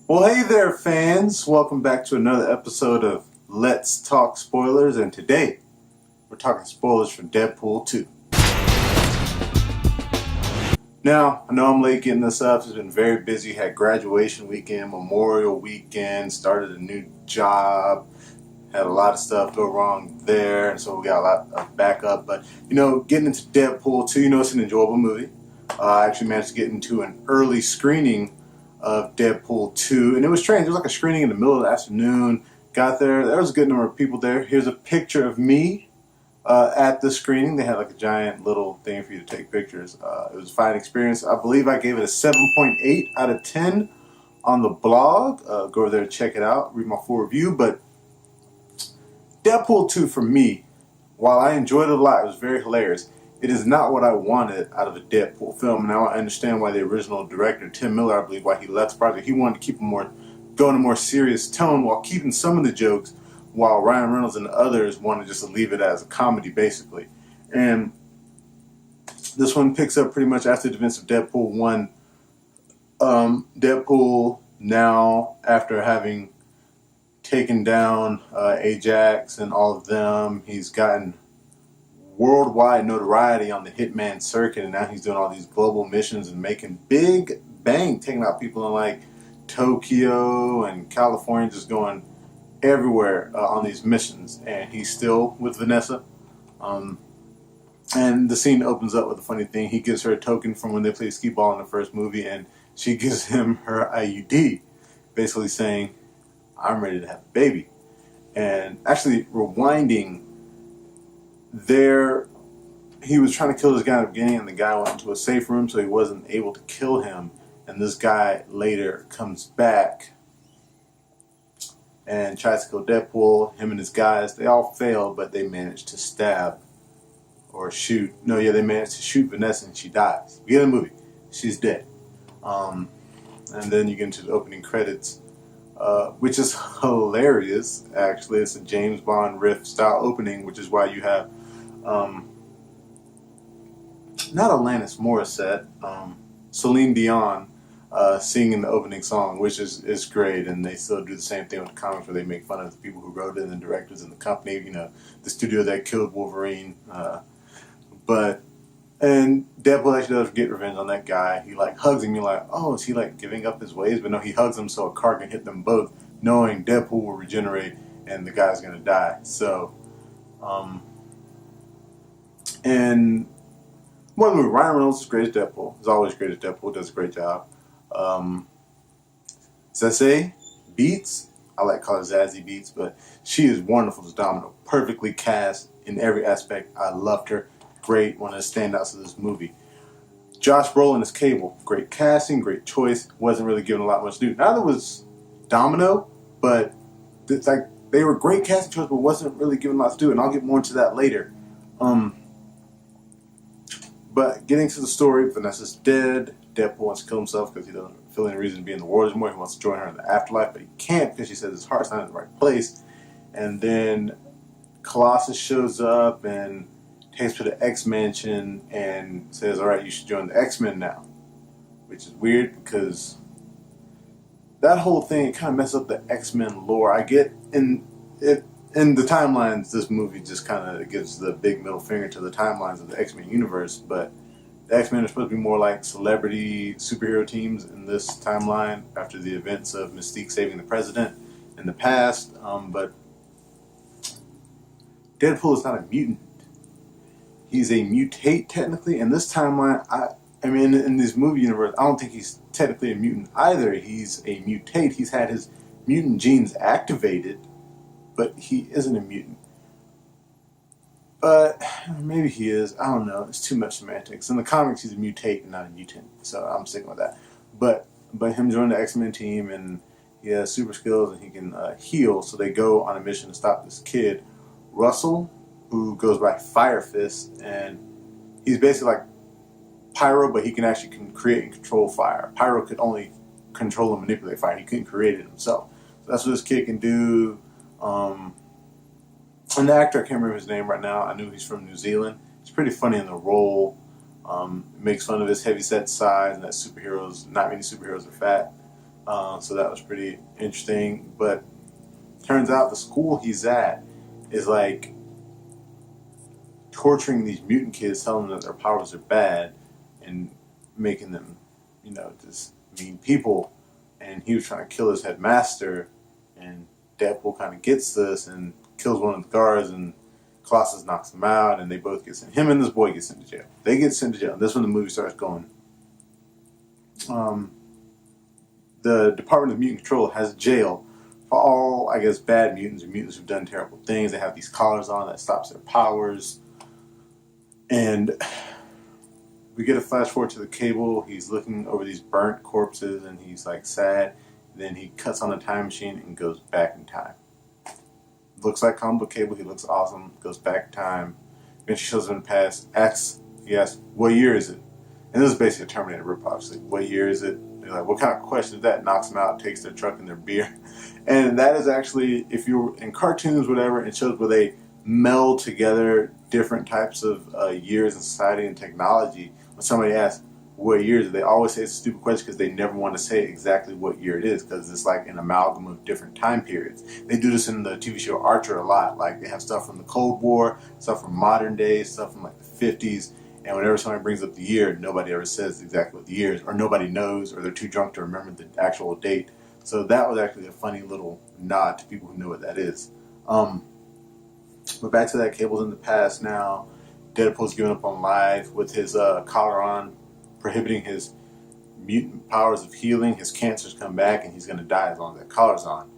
Well, hey there, fans. Welcome back to another episode of Let's Talk Spoilers, and today we're talking spoilers for Deadpool 2. Now, I know I'm late getting this up. It's been very busy. Had graduation weekend, Memorial weekend, started a new job, had a lot of stuff go wrong there, and so we got a lot of backup. But, getting into Deadpool 2, it's an enjoyable movie. I actually managed to get into an early screening of Deadpool 2, and it was strange. It was like a screening in the middle of the afternoon. Got there was a good number of people there. Here's a picture of me at the screening. They had like a giant little thing for you to take pictures. It was a fine experience. I believe I gave it a 7.8 out of 10 on the blog. Go over there and check it out, read my full review. But Deadpool 2 for me, while I enjoyed it a lot, it was very hilarious. It is not what I wanted out of a Deadpool film. Now I understand why the original director, Tim Miller, I believe, why he left the project. He wanted to keep go in a more serious tone while keeping some of the jokes, while Ryan Reynolds and others wanted just to leave it as a comedy, basically. And this one picks up pretty much after the events of Deadpool 1. Deadpool now, after having taken down Ajax and all of them, he's gotten worldwide notoriety on the hitman circuit, and now he's doing all these global missions and making big bang, taking out people in like Tokyo and California, just going everywhere on these missions. And he's still with Vanessa. And the scene opens up with a funny thing. He gives her a token from when they played skee ball in the first movie, and she gives him her IUD, basically saying, "I'm ready to have a baby." And actually rewinding, he was trying to kill this guy in the beginning, and the guy went into a safe room, so he wasn't able to kill him. And this guy later comes back and tries to kill Deadpool. Him and his guys, they all fail, but they manage to stab or shoot. They manage to shoot Vanessa, and she dies. We get in the movie, she's dead. And then you get into the opening credits, which is hilarious. Actually, it's a James Bond riff style opening, which is why you have not Alanis Morissette, Celine Dion singing the opening song, which is great. And they still do the same thing with the comics, where they make fun of the people who wrote it and the directors and the company, the studio that killed Wolverine. And Deadpool actually does get revenge on that guy. He hugs him. You're like, oh, is he giving up his ways? But no, he hugs him so a car can hit them both, knowing Deadpool will regenerate and the guy's gonna die. So, and one movie, Ryan Reynolds is great as Deadpool. He's always great as Deadpool. Does a great job. Zazie Beetz, I like to call her Zazie Beetz, but she is wonderful as Domino. Perfectly cast in every aspect. I loved her. Great, one of the standouts of this movie. Josh Brolin is Cable. Great casting, great choice. Wasn't really given a lot much to do. Neither was Domino, but they were great casting choices, but wasn't really given a lot to do. And I'll get more into that later. But getting to the story, Vanessa's dead. Deadpool wants to kill himself because he doesn't feel any reason to be in the world anymore. He wants to join her in the afterlife, but he can't because she says his heart's not in the right place. And then Colossus shows up and takes to the X-Mansion and says, all right, you should join the X-Men now. Which is weird because that whole thing kind of messes up the X-Men lore. I get in the timelines, this movie just kind of gives the big middle finger to the timelines of the X-Men universe, but the X-Men are supposed to be more like celebrity superhero teams in this timeline after the events of Mystique saving the president in the past. But Deadpool is not a mutant. He's a mutate, technically. In this timeline, I mean, in this movie universe, I don't think he's technically a mutant either. He's a mutate. He's had his mutant genes activated, but he isn't a mutant. But maybe he is. I don't know. It's too much semantics. In the comics, he's a mutate and not a mutant. So I'm sticking with that. But him joining the X-Men team, and he has super skills and he can heal. So they go on a mission to stop this kid, Russell, who goes by Fire Fist, and he's basically like Pyro, but he can create and control fire. Pyro could only control and manipulate fire. He couldn't create it himself. So that's what this kid can do. And the actor, I can't remember his name right now. I knew he's from New Zealand. He's pretty funny in the role. Makes fun of his heavyset size and that not many superheroes are fat. So that was pretty interesting. But turns out the school he's at is like torturing these mutant kids, telling them that their powers are bad and making them, just mean people. And he was trying to kill his headmaster, and Deadpool kind of gets this and kills one of the guards, and Colossus knocks him out, and they both get sent. Him and this boy get sent to jail. They get sent to jail. And this is when the movie starts going. The Department of Mutant Control has a jail for all, I guess, bad mutants or mutants who've done terrible things. They have these collars on that stops their powers. And we get a flash forward to the Cable. He's looking over these burnt corpses, and he's like sad. Then he cuts on the time machine and goes back in time. Looks like comic book Cable. He looks awesome. Goes back in time. Then she shows him in the past. He asks, what year is it? And this is basically a Terminator ripoff. She's like, what year is it? They're like, what kind of question is that? Knocks them out, takes their truck and their beer. And that is actually, if you're in cartoons, whatever, it shows where they meld together different types of years in society and technology. When somebody asks, what year is it? They always say it's a stupid question because they never want to say exactly what year it is, because it's like an amalgam of different time periods. They do this in the TV show Archer a lot. Like, they have stuff from the Cold War, stuff from modern days, stuff from like the 50s. And whenever somebody brings up the year, nobody ever says exactly what the year is, or nobody knows, or they're too drunk to remember the actual date. So that was actually a funny little nod to people who know what that is. But back to that, Cable's in the past now. Deadpool's giving up on life with his collar on, prohibiting his mutant powers of healing. His cancers come back, and he's going to die as long as that collar's on.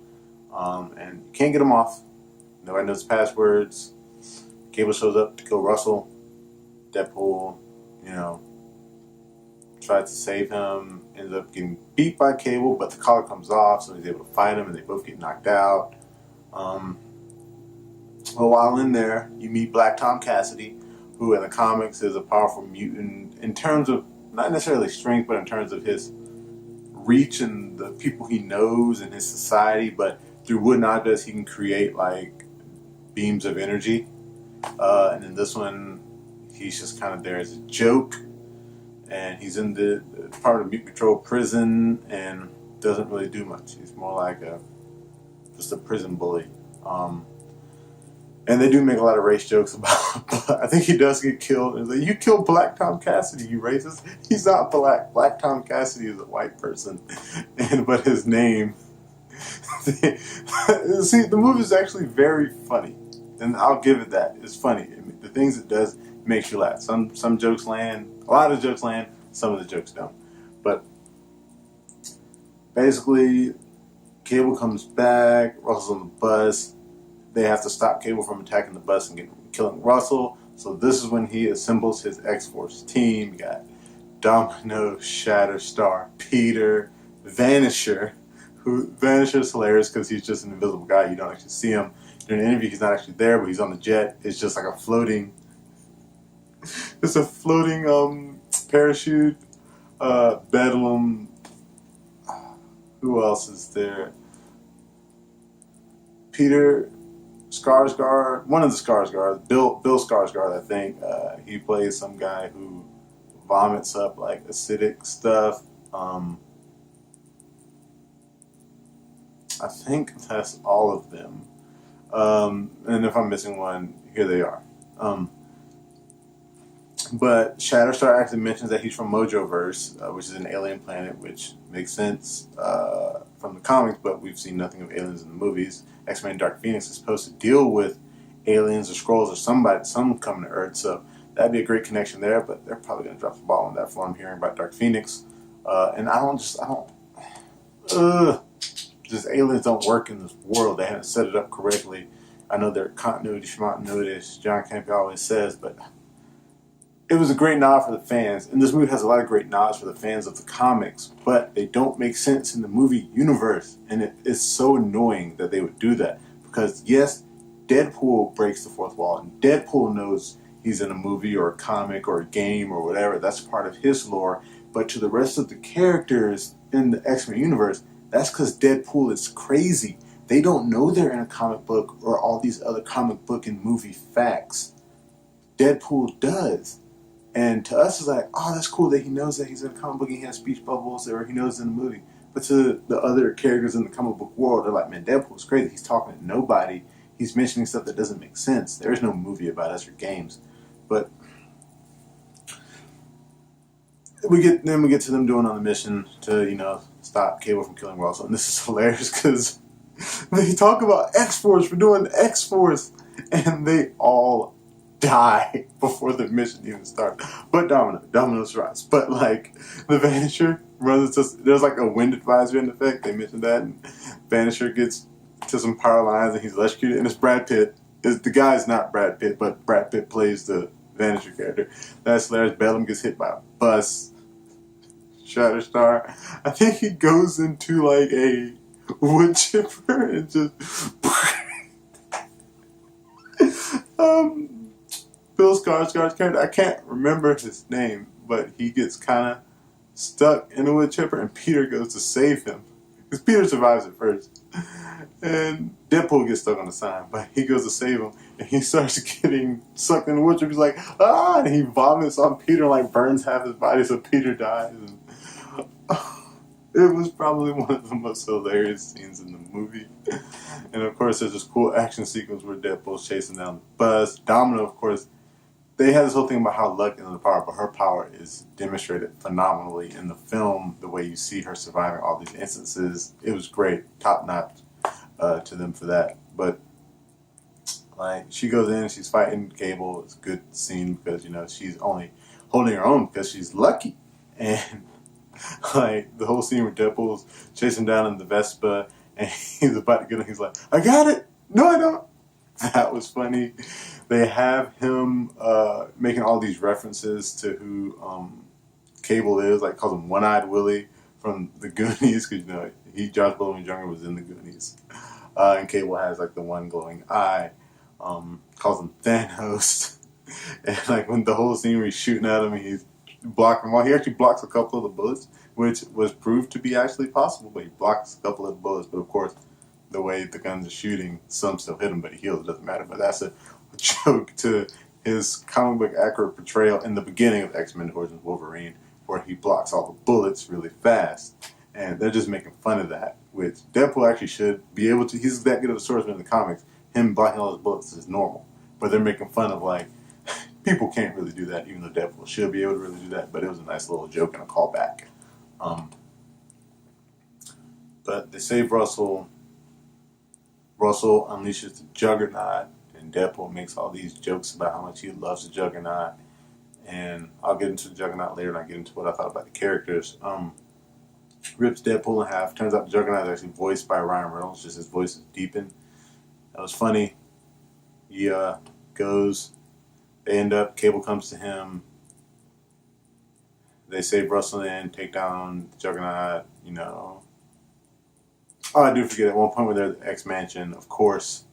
And you can't get him off. Nobody knows his passwords. Cable shows up to kill Russell. Deadpool, tries to save him, ends up getting beat by Cable, but the collar comes off, so he's able to fight him, and they both get knocked out. Well, while in there, you meet Black Tom Cassidy, who in the comics is a powerful mutant in terms of, not necessarily strength, but in terms of his reach and the people he knows and his society, but through wood and objects, he can create, like, beams of energy. And in this one, he's just kind of there as a joke, and he's in the part of Mutant Control prison and doesn't really do much. He's more like just a prison bully. And they do make a lot of race jokes about, but I think he does get killed. And like, you killed Black Tom Cassidy, you racist. He's not black. Black Tom Cassidy is a white person, but his name. See, the movie is actually very funny, and I'll give it that. It's funny. I mean, the things it does makes you laugh. Some jokes land. A lot of jokes land. Some of the jokes don't. But basically, Cable comes back. Russell's on the bus. They have to stop Cable from attacking the bus and killing Russell. So this is when he assembles his X-Force team. You got Domino, Shatterstar, Peter, Vanisher. Vanisher's hilarious because he's just an invisible guy. You don't actually see him. During the interview, he's not actually there, but he's on the jet. It's just like a floating... It's a floating parachute. Bedlam. Who else is there? Peter Skarsgård. One of the Skarsgård. Bill Skarsgård, I think. He plays some guy who vomits up like acidic stuff. I think that's all of them. And if I'm missing one, here they are. But Shatterstar actually mentions that he's from Mojoverse, which is an alien planet, which makes sense from the comics, but we've seen nothing of aliens in the movies. X-Men Dark Phoenix is supposed to deal with aliens or Skrulls or some coming to Earth, so that'd be a great connection there, but they're probably going to drop the ball on that for I'm hearing about Dark Phoenix. And just aliens don't work in this world. They haven't set it up correctly. I know they're continuity, as John Campbell always says, but it was a great nod for the fans. And this movie has a lot of great nods for the fans of the comics, but they don't make sense in the movie universe. And it is so annoying that they would do that. Because, yes, Deadpool breaks the fourth wall, and Deadpool knows he's in a movie or a comic or a game or whatever. That's part of his lore. But to the rest of the characters in the X-Men universe, that's because Deadpool is crazy. They don't know they're in a comic book or all these other comic book and movie facts. Deadpool does. And to us, it's like, oh, that's cool that he knows that he's in a comic book and he has speech bubbles, or he knows in the movie. But to the other characters in the comic book world, they're like, man, Deadpool's crazy. He's talking to nobody. He's mentioning stuff that doesn't make sense. There's no movie about us or games. But we get to them doing on the mission to, stop Cable from killing Russell. And this is hilarious because they talk about X-Force. We're doing X-Force. And they all die before the mission even starts. But Domino survives. But like the Vanisher runs into, there's like a wind advisory in effect. They mentioned that, and Vanisher gets to some power lines and he's electrocuted. And it's Brad Pitt. The guy's not Brad Pitt, but Brad Pitt plays the Vanisher character. That's hilarious. Bellum gets hit by a bus. Shatterstar. I think he goes into like a wood chipper and just. Bill Skarsgård's character, I can't remember his name, but he gets kind of stuck in a wood chipper and Peter goes to save him. Because Peter survives at first. And Deadpool gets stuck on the sign, but he goes to save him and he starts getting sucked in the wood chipper. He's like, ah! And he vomits on Peter, like burns half his body so Peter dies. And, it was probably one of the most hilarious scenes in the movie. And of course, there's this cool action sequence where Deadpool's chasing down the bus. Domino, of course, they had this whole thing about how luck isn't the power, but her power is demonstrated phenomenally in the film. The way you see her surviving all these instances, it was great, top notch to them for that. But like, she goes in, she's fighting Cable. It's a good scene because she's only holding her own because she's lucky. And like the whole scene where Deadpool's chasing down in the Vespa and he's about to get him, he's like, I got it! No, I don't! That was funny. They have him making all these references to who Cable is, like calls him One-Eyed Willie from the Goonies, because Josh Brolin Jr. was in the Goonies. And Cable has like the one glowing eye. Calls him Thanos. And like when the whole scene where he's shooting at him, he's blocking him. He actually blocks a couple of the bullets, which was proved to be actually possible, but he blocks a couple of the bullets. But of course, the way the guns are shooting, some still hit him, but he heals. It doesn't matter. But that's a joke to his comic book accurate portrayal in the beginning of X-Men Origins Wolverine, where he blocks all the bullets really fast. And they're just making fun of that, which Deadpool actually should be able to. He's that good of a swordsman in the comics. Him blocking all his bullets is normal. But they're making fun of, like, people can't really do that, even though Deadpool should be able to really do that. But it was a nice little joke and a callback. But they save Russell. Russell unleashes the Juggernaut, and Deadpool makes all these jokes about how much he loves the Juggernaut. And I'll get into the Juggernaut later, and I'll get into what I thought about the characters. Rips Deadpool in half. Turns out the Juggernaut is actually voiced by Ryan Reynolds, just his voice is deepened. That was funny. He goes. They end up, Cable comes to him. They save Russell in, take down the Juggernaut, Oh, I do forget at one point when they're at the X-Mansion, of course,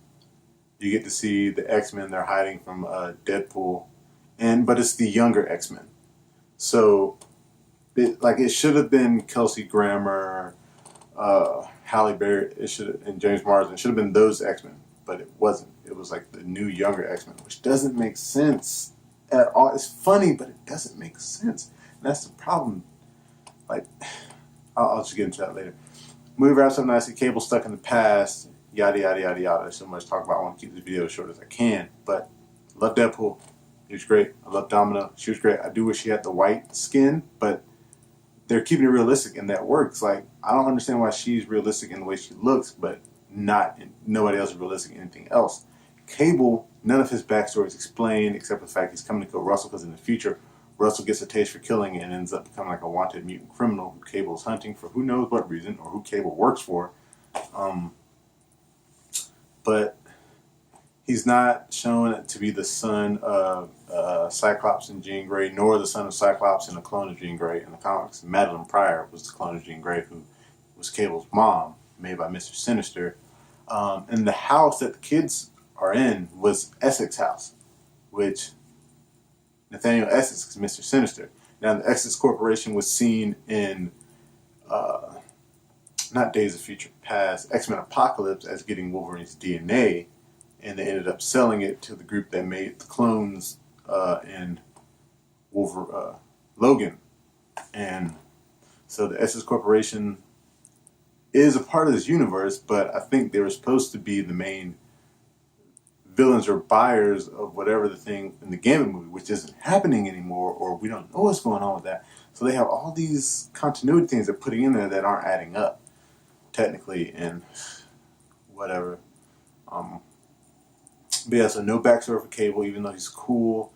you get to see the X-Men. They're hiding from Deadpool. But it's the younger X-Men. So, it should have been Kelsey Grammer, Halle Berry, and James Marsden. It should have been those X-Men, but it wasn't. It was like the new younger X-Men, which doesn't make sense at all. It's funny, but it doesn't make sense. And that's the problem. Like, I'll just get into that later. Movie wraps up nicely. Cable stuck in the past. Yada, yada, yada, yada. There's so much to talk about. I want to keep this video as short as I can. But I love Deadpool. He was great. I love Domino. She was great. I do wish she had the white skin, but they're keeping it realistic, and that works. Like, I don't understand why she's realistic in the way she looks, but nobody else is realistic in anything else. Cable, none of his backstory is explained, except for the fact he's coming to kill Russell, because in the future, Russell gets a taste for killing and ends up becoming like a wanted mutant criminal who Cable's hunting for who knows what reason, or who Cable works for. But he's not shown to be the son of Cyclops and Jean Grey, nor the son of Cyclops and a clone of Jean Grey. In the comics, Madeline Pryor was the clone of Jean Grey, who was Cable's mom, made by Mr. Sinister. And the house that the kids are in was Essex House, which Nathaniel Essex is Mr. Sinister. Now, the Essex Corporation was seen in, not Days of Future Past, X-Men Apocalypse as getting Wolverine's DNA, and they ended up selling it to the group that made the clones in Logan. And so the Essex Corporation is a part of this universe, but I think they were supposed to be the main villains or buyers of whatever the thing in the Gambit movie, which isn't happening anymore, or we don't know what's going on with that. So they have all these continuity things they're putting in there that aren't adding up, technically, and whatever. But yeah, so no backstory for Cable, even though he's cool.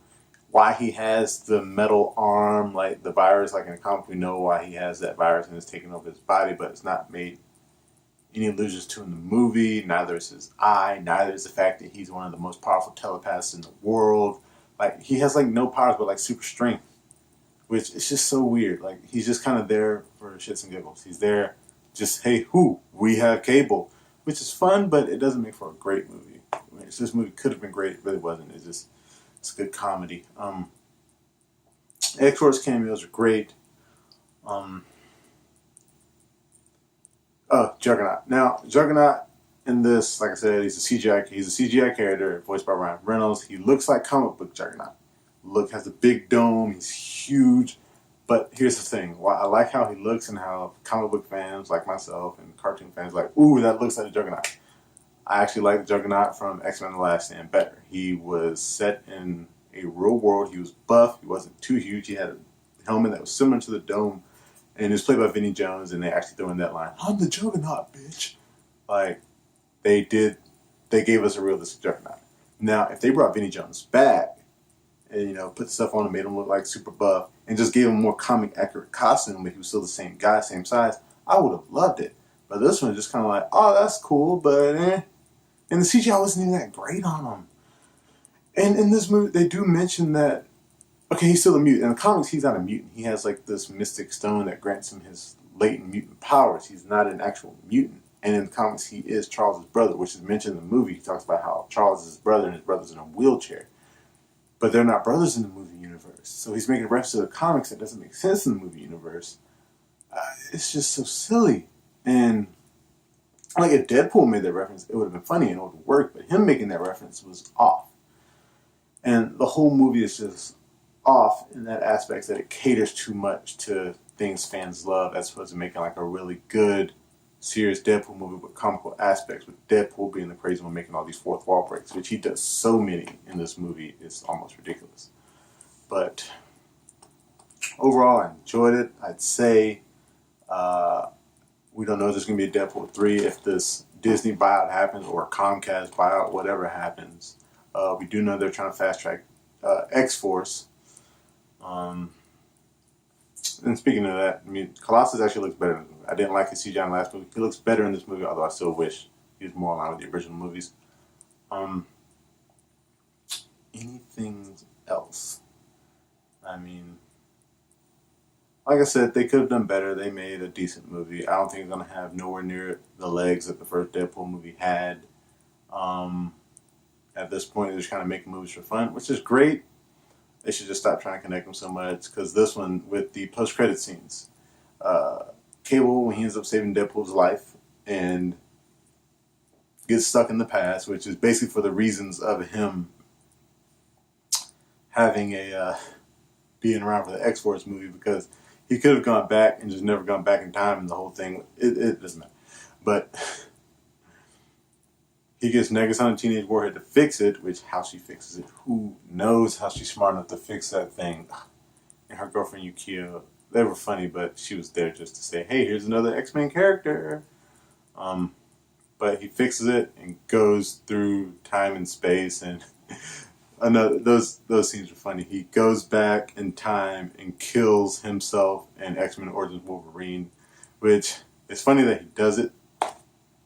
Why he has the metal arm, like the virus, like in the comic, we know why he has that virus and it's taking over his body, but it's not made any allusions to in the movie. Neither is his eye. Neither is the fact that he's one of the most powerful telepaths in the world. Like, he has like no powers but like super strength, which is just so weird. Like, he's just kind of there for shits and giggles. He's there just, hey, we have Cable, which is fun, but it doesn't make for a great movie. I mean, this movie could have been great. It really wasn't. It's good comedy. X-Force cameos are great. Juggernaut. Now, Juggernaut in this, like I said, he's a CGI character voiced by Ryan Reynolds. He looks like comic book Juggernaut. Has a big dome. He's huge. But here's the thing. I like how he looks and how comic book fans like myself and cartoon fans like, ooh, that looks like a Juggernaut. I actually like the Juggernaut from X-Men The Last Stand better. He was set in a real world. He was buff. He wasn't too huge. He had a helmet that was similar to the dome. And it was played by Vinnie Jones, and they actually threw in that line, I'm the Juggernaut, bitch. Like, they gave us a realistic Juggernaut. Now, if they brought Vinnie Jones back and, put stuff on him, made him look like super buff, and just gave him a more comic accurate costume, but he was still the same guy, same size, I would have loved it. But this one is just kind of like, oh, that's cool, but eh. And the CGI wasn't even that great on him. And in this movie, they do mention that, okay, he's still a mutant. In the comics, he's not a mutant. He has like this mystic stone that grants him his latent mutant powers. He's not an actual mutant. And in the comics, he is Charles' brother, which is mentioned in the movie. He talks about how Charles is his brother and his brother's in a wheelchair. But they're not brothers in the movie universe. So he's making a reference to the comics that doesn't make sense in the movie universe. It's just so silly. And like if Deadpool made that reference, it would have been funny and it would have worked. But him making that reference was off. And the whole movie is just off in that aspect that it caters too much to things fans love as opposed to making like a really good, serious Deadpool movie with comical aspects, with Deadpool being the crazy one making all these fourth wall breaks, which he does so many in this movie. It's almost ridiculous. But overall, I enjoyed it. I'd say we don't know if there's going to be a Deadpool 3 if this Disney buyout happens or Comcast buyout, whatever happens. We do know they're trying to fast track X-Force. And speaking of that, I mean, Colossus actually looks better in this movie. I didn't like his CGI in the last movie. He looks better in this movie, although I still wish he was more in line with the original movies. Anything else? I mean, like I said, they could have done better. They made a decent movie. I don't think it's going to have nowhere near the legs that the first Deadpool movie had. At this point, they're just kind of making movies for fun, which is great. They should just stop trying to connect them so much, because this one, with the post-credit scenes, Cable, when he ends up saving Deadpool's life and gets stuck in the past, which is basically for the reasons of him having being around for the X-Force movie, because he could have gone back and just never gone back in time, and the whole thing, it doesn't matter. But he gets Negus on a teenage warhead to fix it, which how she fixes it, who knows how she's smart enough to fix that thing. And her girlfriend Yukio, they were funny, but she was there just to say, hey, here's another X-Men character. But he fixes it and goes through time and space, and those scenes are funny. He goes back in time and kills himself in X-Men Origins Wolverine, which is funny that he does it.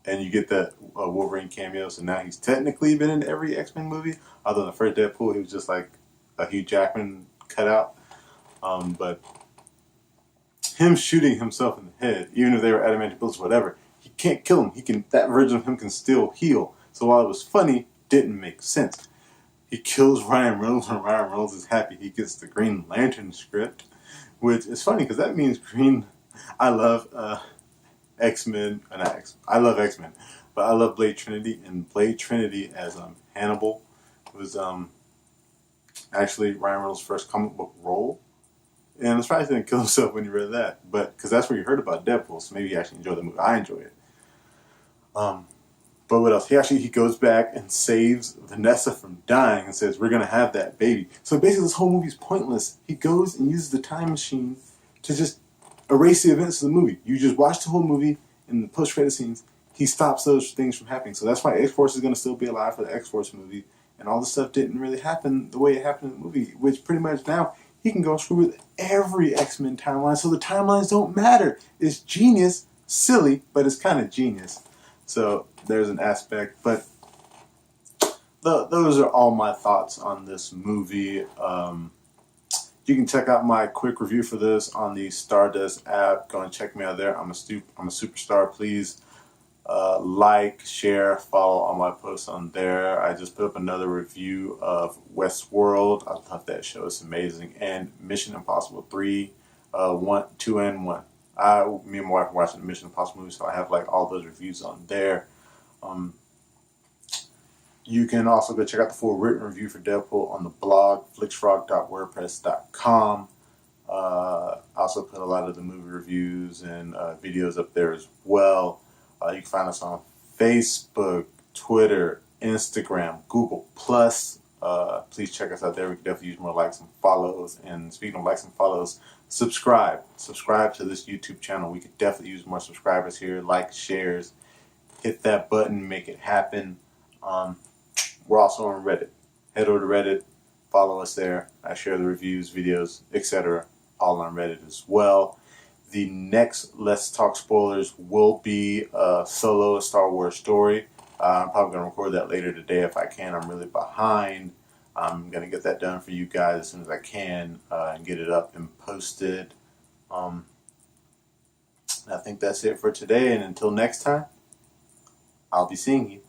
And you get that Wolverine cameo, so now he's technically been in every X-Men movie. Although in the first Deadpool, he was just like a Hugh Jackman cutout. But him shooting himself in the head, even if they were adamantium bullets or whatever, he can't kill him. That version of him can still heal. So while it was funny, didn't make sense. He kills Ryan Reynolds when Ryan Reynolds is happy. He gets the Green Lantern script, which is funny because that means I love X-Men, I love X-Men, but I love Blade Trinity, and Blade Trinity as Hannibal was actually Ryan Reynolds' first comic book role, and I'm surprised he didn't kill himself when you read that, but because that's where you heard about Deadpool, so maybe you actually enjoyed the movie. I enjoy it. But what else? He goes back and saves Vanessa from dying and says, we're going to have that baby. So basically this whole movie is pointless. He goes and uses the time machine to just erase the events of the movie. You just watch the whole movie in the post-credit scenes. He stops those things from happening. So that's why X-Force is going to still be alive for the X-Force movie. And all this stuff didn't really happen the way it happened in the movie, which pretty much now he can go screw with every X-Men timeline. So the timelines don't matter. It's genius, silly, but it's kind of genius. So there's an aspect, but those are all my thoughts on this movie. You can check out my quick review for this on the Stardust app. Go and check me out there. I'm a superstar. Please like, share, follow all my posts on there. I just put up another review of Westworld. I love that show. It's amazing. And Mission Impossible 3, 2 and 1. Me and my wife are watching the Mission Impossible movie, so I have like all those reviews on there. You can also go check out the full written review for Deadpool on the blog, flixfrog.wordpress.com. I also put a lot of the movie reviews and videos up there as well. You can find us on Facebook, Twitter, Instagram, Google+. Please check us out there. We could definitely use more likes and follows. And speaking of likes and follows, subscribe to this YouTube channel. We could definitely use more subscribers here. Like, shares, hit that button, make it happen. We're also on Reddit. Head over to Reddit, follow us there. I share the reviews, videos, etc. all on Reddit as well. The next Let's Talk Spoilers will be a solo Star Wars story. I'm probably going to record that later today if I can. I'm really behind. I'm going to get that done for you guys as soon as I can and get it up and posted. I think that's it for today. And until next time, I'll be seeing you.